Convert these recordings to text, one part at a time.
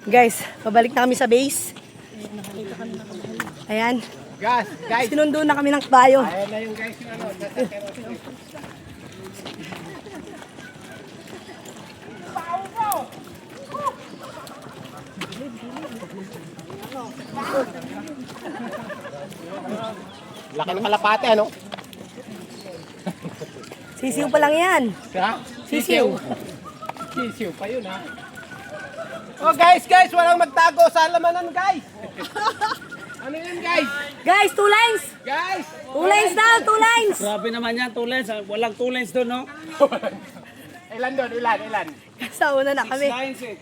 Guys, pabalik na kami sa base. Ayan. Guys. Sinundo na kami ng kabayo. Ayan na yung guys yung ano. Laki ng kalapate, ano? Sisiw pa lang yan. Ha? Sisiw. Sisiw pa yun, ha? Oh, guys, walang magtago sa lamanan, guys. Ano yan, guys? Guys, 2 lines. Guys! 2 lines daw, 2 lines. Grabe naman yan, 2 lines. Walang 2 lines doon, no? Ilan doon? Ilan? Sa una na kami. 6 lines eh.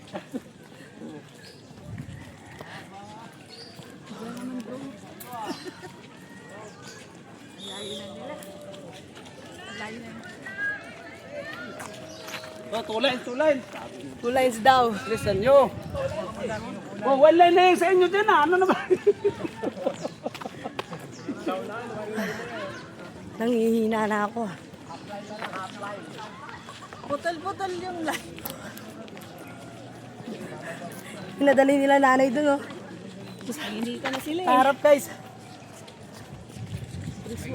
Oh, 2 lines, 2 lines. 2 lines daw. Listen nyo. Oh, 1 line na yung sa inyo din, Ano naman? Nangihina na ako. Putol-putol yung line. Pinadali nila nanay dun, oh. Hindi ka na sila Sa harap, guys. Si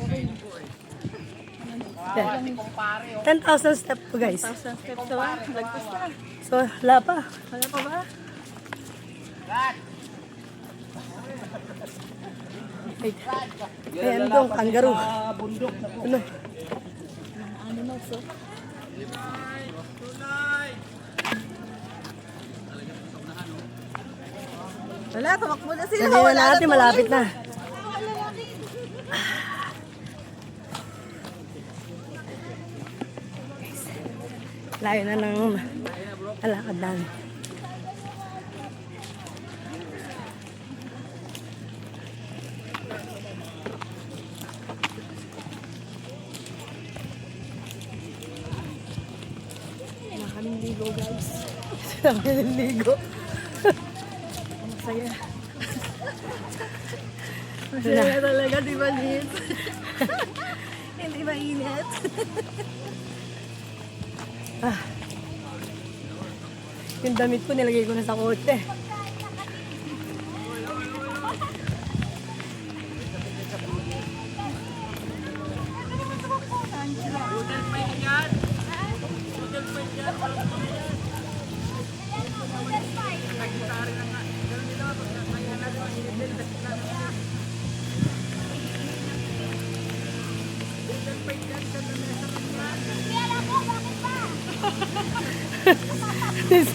kumpare, oh. 10,000 step po, guys. 1,000 steps na ba? Lagpas na. So, wala pa. Wala pa ba? Ayan dong, kangaroo. Bundok. Ano? Animals, oh. Wala, tumakbo na sila. Hindi na natin, malapit na. Layo na ng alakad namin. Wala kaming ligo, guys. Wala kaming ligo. Masaya. Masaya talaga, di ba, Liz? Hindi ba init? Yung damit ko, nilagay ko na sa kotse.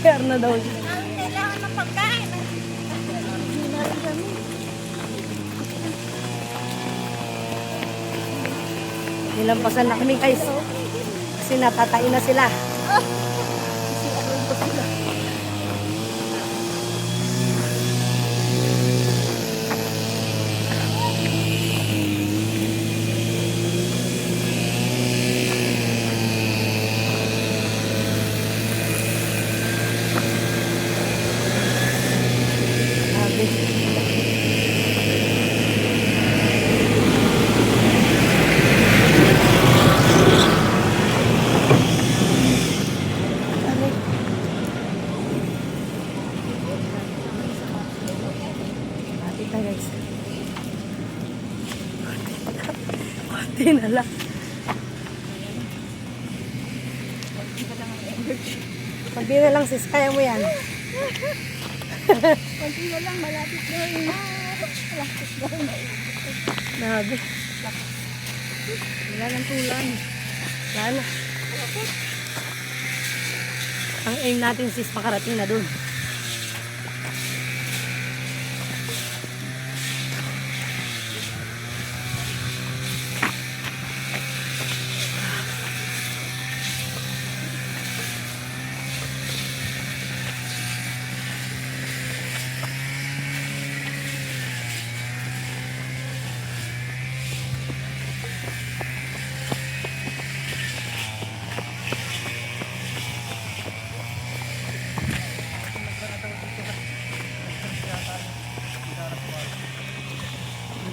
Sir na daw. Kailangan ng pagkain. Nilampasan na kami, guys. Kasi natatain na sila. Grabe. Lapit na, guys. Konti na lang. Konti na lang, sis. Kaya mo yan. Konti na lang, malapit na yun. Malapit na yun. Grabe. Wala ng tulan. Wala na. Ang aim natin, sis, makarating na dun.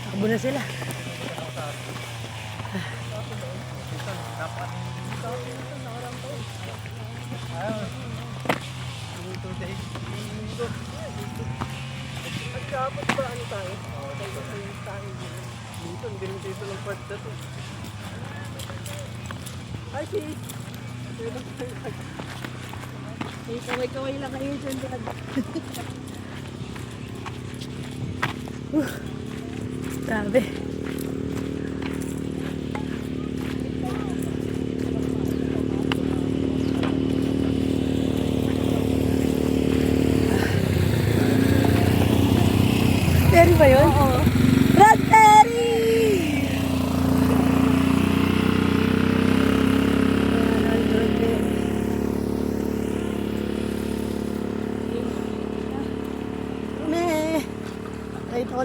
Takbo na sila. Dapat ba ano tayo? Okay ba yung tayo dito? Hindi rin dito ng part na to. Ay, sis! Kaway-kaway lang kayo dyan. Grabe. Terry ba yun? Oo. Brad Terry!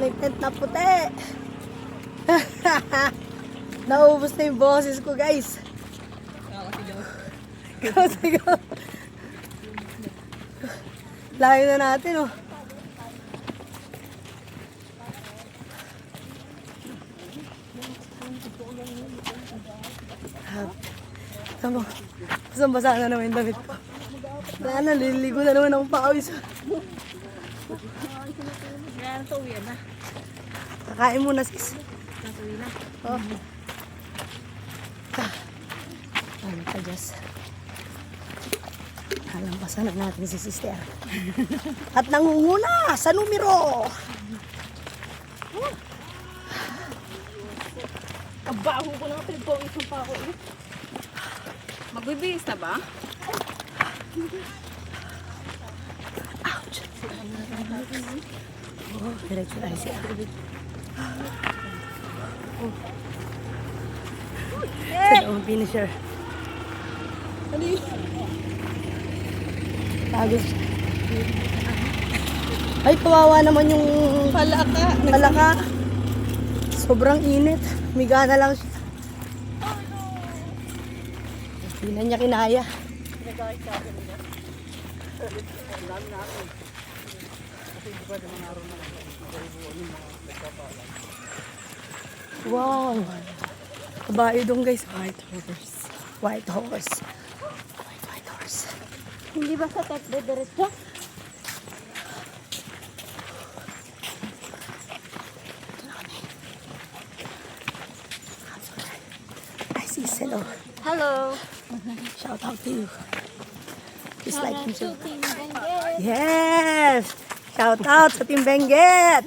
May tent na puti. Naubos na yung boses ko, guys. Kakasigaw. Layo na natin, oh. Tama. Basang-basa na naman yung damit ko. Wala na, liligo na naman akong paawis. Kaya ito, uwi na. Kakain muna, sis. Natuwi na. Oh. Ano ka, Diyos? Halampasan na natin si sister. At nangunguna sa numero. Kabaho ko lang, pinagpawisan pa ako eh. Magbibihis na ba? Ouch! Oh, diretso tayo siya. Oh. Sila ang finisher. Tagos. Ay, kawawa naman yung palaka. Sobrang init. Miga na lang siya. Hindi na niya kinaya. Wow! Kabayo dong, guys. White horse. White horse. White horse. Hindi ba sa tatlo diretso? Hi, sis. Hello. Hello. Shout out to you. Just like him too. Team Benguet. Yes! Shout out sa Team Benguet!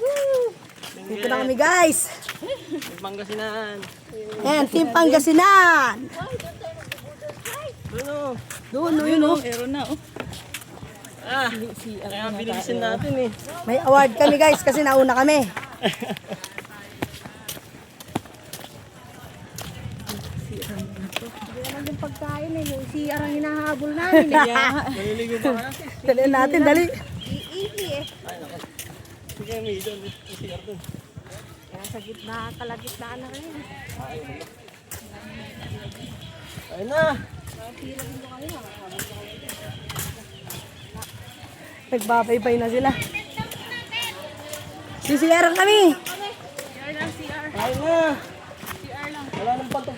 Dito na kami, guys. Pangasinan. Ayan, Team Pangasinan. Ano? Doon, yun, oh. Meron na oh. Ah, kaya bilisin natin eh. May award kami, guys, kasi nauna kami. Meron din pagkain eh. Yung CR ang hinahabol namin eh. Maliligo pa kasi. Dali natin, dali. Iihi eh. Sige, may doon. CR doon. Kaya sa gitna, kalagitnaan na rin. Ayun na. Nagbabaybay na sila. CCR kami. Ayun na. Wala nang patong